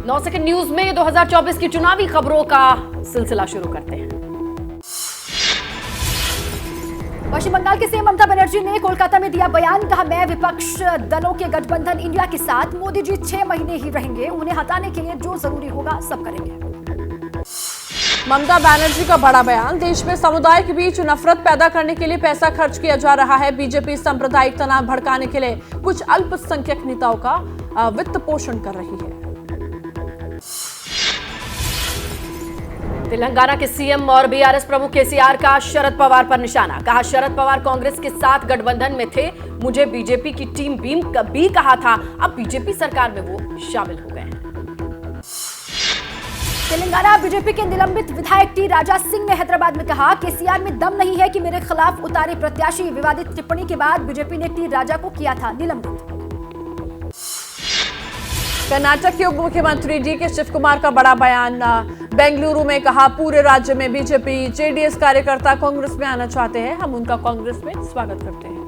9 second news में 2024 की चुनावी खबरों का सिलसिला शुरू करते हैं। पश्चिम बंगाल के सीएम ममता बनर्जी ने कोलकाता में दिया बयान, कहा मैं विपक्ष दलों के गठबंधन इंडिया के साथ, मोदी जी 6 महीने ही रहेंगे, उन्हें हटाने के लिए जो जरूरी होगा सब करेंगे। ममता बनर्जी का बड़ा बयान, देश में समुदाय के बीच नफरत पैदा करने के लिए पैसा खर्च किया जा रहा है। बीजेपी सांप्रदायिक तनाव भड़काने के लिए कुछ अल्पसंख्यक नेताओं का वित्त पोषण कर रही है। तेलंगाना के सीएम और बीआरएस प्रमुख केसीआर का शरद पवार पर निशाना, कहा शरद पवार कांग्रेस के साथ गठबंधन में थे, मुझे बीजेपी की टीम भी कहा था, अब बीजेपी सरकार में वो शामिल हो गए हैं। तेलंगाना बीजेपी के निलंबित विधायक टी राजा सिंह ने हैदराबाद में कहा केसीआर में दम नहीं है कि मेरे खिलाफ उतारे प्रत्याशी, विवादित टिप्पणी के बाद बीजेपी ने टी राजा को किया था निलंबित। कर्नाटक के उप मुख्यमंत्री डीके शिव कुमार का बड़ा बयान, बेंगलुरु में कहा पूरे राज्य में बीजेपी जेडीएस कार्यकर्ता कांग्रेस में आना चाहते हैं, हम उनका कांग्रेस में स्वागत करते हैं।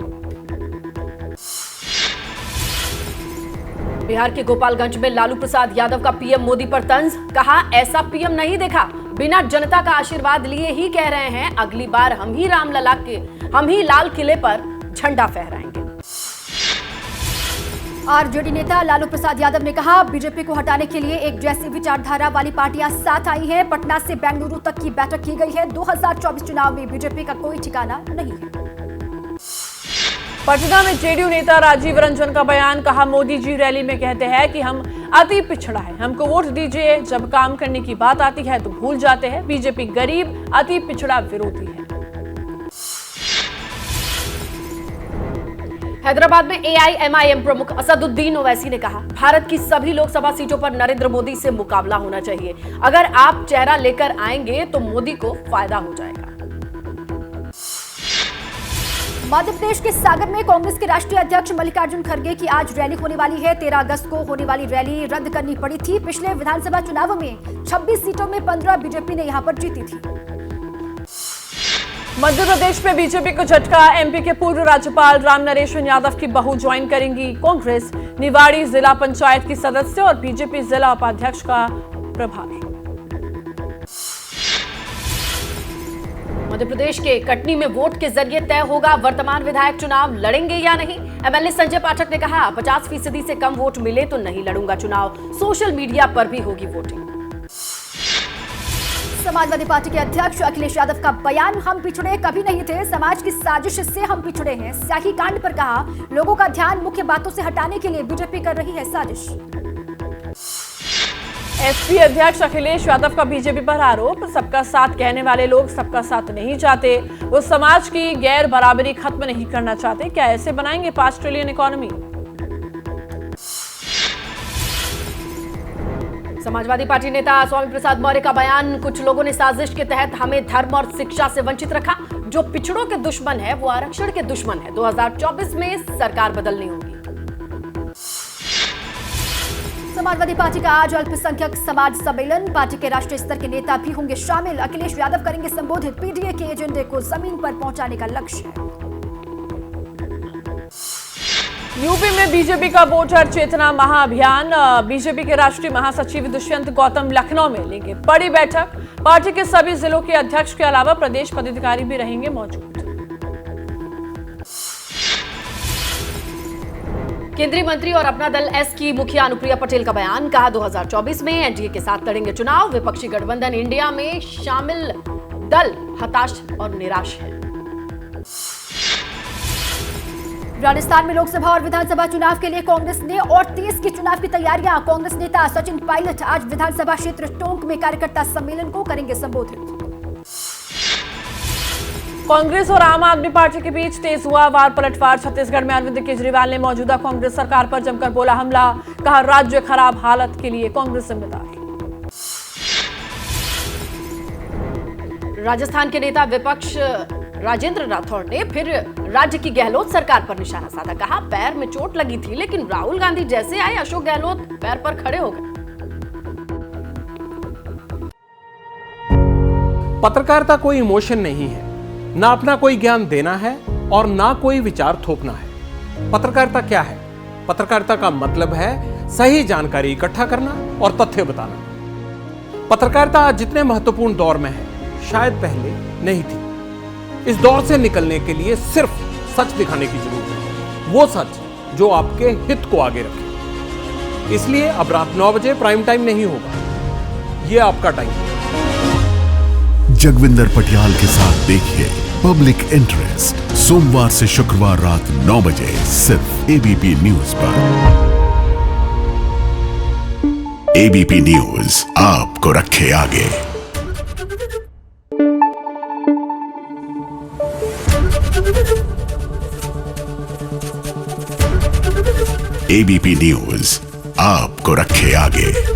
बिहार के गोपालगंज में लालू प्रसाद यादव का पीएम मोदी पर तंज, कहा ऐसा पीएम नहीं देखा, बिना जनता का आशीर्वाद लिए ही कह रहे हैं, अगली बार हम ही लाल किले पर झंडा फहराएंगे। आरजेडी नेता लालू प्रसाद यादव ने कहा बीजेपी को हटाने के लिए एक जैसी विचारधारा वाली पार्टियां साथ आई हैं, पटना से बेंगलुरु तक की बैठक की गई है, 2024 चुनाव में बीजेपी का कोई ठिकाना नहीं है। पटना में जेडीयू नेता राजीव रंजन का बयान, कहा मोदी जी रैली में कहते हैं कि हम अति पिछड़ा है, हमको वोट दीजिए, जब काम करने की बात आती है तो भूल जाते हैं, बीजेपी गरीब अति पिछड़ा विरोधी है। हैदराबाद में एआईएमआईएम प्रमुख असदुद्दीन ओवैसी ने कहा भारत की सभी लोकसभा सीटों पर नरेंद्र मोदी से मुकाबला होना चाहिए, अगर आप चेहरा लेकर आएंगे तो मोदी को फायदा हो जाएगा। मध्य प्रदेश के सागर में कांग्रेस के राष्ट्रीय अध्यक्ष मल्लिकार्जुन खड़गे की आज रैली होने वाली है। 13 अगस्त को होने वाली रैली रद्द करनी पड़ी थी। पिछले विधानसभा चुनावों में 26 सीटों में 15 बीजेपी ने यहां पर जीती थी। मध्य प्रदेश में बीजेपी को झटका, एमपी के पूर्व राज्यपाल राम नरेश यादव की बहू ज्वाइन करेंगी कांग्रेस, निवाड़ी जिला पंचायत की सदस्य और बीजेपी जिला उपाध्यक्ष का प्रभार। मध्य प्रदेश के कटनी में वोट के जरिए तय होगा वर्तमान विधायक चुनाव लड़ेंगे या नहीं। एमएलए संजय पाठक ने कहा 50% से कम वोट मिले तो नहीं लड़ूंगा चुनाव, सोशल मीडिया पर भी होगी वोटिंग। समाजवादी पार्टी के अध्यक्ष अखिलेश यादव का बयान, हम पिछड़े कभी नहीं थे, समाज की साजिश से हम पिछड़े हैं। स्याही कांड पर कहा लोगों का ध्यान मुख्य बातों से हटाने के लिए बीजेपी कर रही है साजिश। एसपी अध्यक्ष अखिलेश यादव का बीजेपी पर आरोप, सबका साथ कहने वाले लोग सबका साथ नहीं चाहते, वो समाज की गैर बराबरी खत्म नहीं करना चाहते, क्या ऐसे बनाएंगे 5 ट्रिलियन इकोनॉमी। समाजवादी पार्टी नेता स्वामी प्रसाद मौर्य का बयान, कुछ लोगों ने साजिश के तहत हमें धर्म और शिक्षा से वंचित रखा, जो पिछड़ों के दुश्मन है वो आरक्षण के दुश्मन है, 2024 में सरकार बदलनी होगी। समाजवादी पार्टी का आज अल्पसंख्यक समाज सम्मेलन, पार्टी के राष्ट्रीय स्तर के नेता भी होंगे शामिल, अखिलेश यादव करेंगे संबोधित, पीडीए के एजेंडे को जमीन पर पहुंचाने का लक्ष्य है। यूपी में बीजेपी का वोटर चेतना महाअभियान, बीजेपी के राष्ट्रीय महासचिव दुष्यंत गौतम लखनऊ में लेंगे बड़ी बैठक, पार्टी के सभी जिलों के अध्यक्ष के अलावा प्रदेश पदाधिकारी भी रहेंगे मौजूद। केंद्रीय मंत्री और अपना दल एस की मुखिया अनुप्रिया पटेल का बयान, कहा 2024 में एनडीए के साथ लड़ेंगे चुनाव, विपक्षी गठबंधन इंडिया में शामिल दल हताश और निराश है। राजस्थान में लोकसभा और विधानसभा चुनाव के लिए कांग्रेस ने और तेज की चुनाव की तैयारियां, कांग्रेस नेता सचिन पायलट आज विधानसभा क्षेत्र टोंक में कार्यकर्ता सम्मेलन को करेंगे संबोधित। कांग्रेस और आम आदमी पार्टी के बीच तेज हुआ वार पलटवार, छत्तीसगढ़ में अरविंद केजरीवाल ने मौजूदा कांग्रेस सरकार पर जमकर बोला हमला, कहा राज्य खराब हालत के लिए कांग्रेस जिम्मेदार। राजस्थान के नेता विपक्ष राजेंद्र राठौड़ ने फिर राज्य की गहलोत सरकार पर निशाना साधा, कहा पैर में चोट लगी थी लेकिन राहुल गांधी जैसे आए अशोक गहलोत पैर पर खड़े हो गए। पत्रकारिता कोई इमोशन नहीं है, ना अपना कोई ज्ञान देना है और ना कोई विचार थोपना है। पत्रकारिता क्या है? पत्रकारिता का मतलब है सही जानकारी इकट्ठा करना और तथ्य बताना। पत्रकारिता आज जितने महत्वपूर्ण दौर में है, शायद पहले नहीं थी। इस दौर से निकलने के लिए सिर्फ सच दिखाने की जरूरत है, वो सच जो आपके हित को आगे रखे। इसलिए अब रात 9 बजे प्राइम टाइम नहीं होगा, ये आपका टाइम है। जगविंदर पटियाल के साथ देखिए पब्लिक इंटरेस्ट सोमवार से शुक्रवार रात 9 बजे सिर्फ एबीपी न्यूज पर। एबीपी न्यूज आपको रखे आगे। एबीपी न्यूज आपको रखे आगे।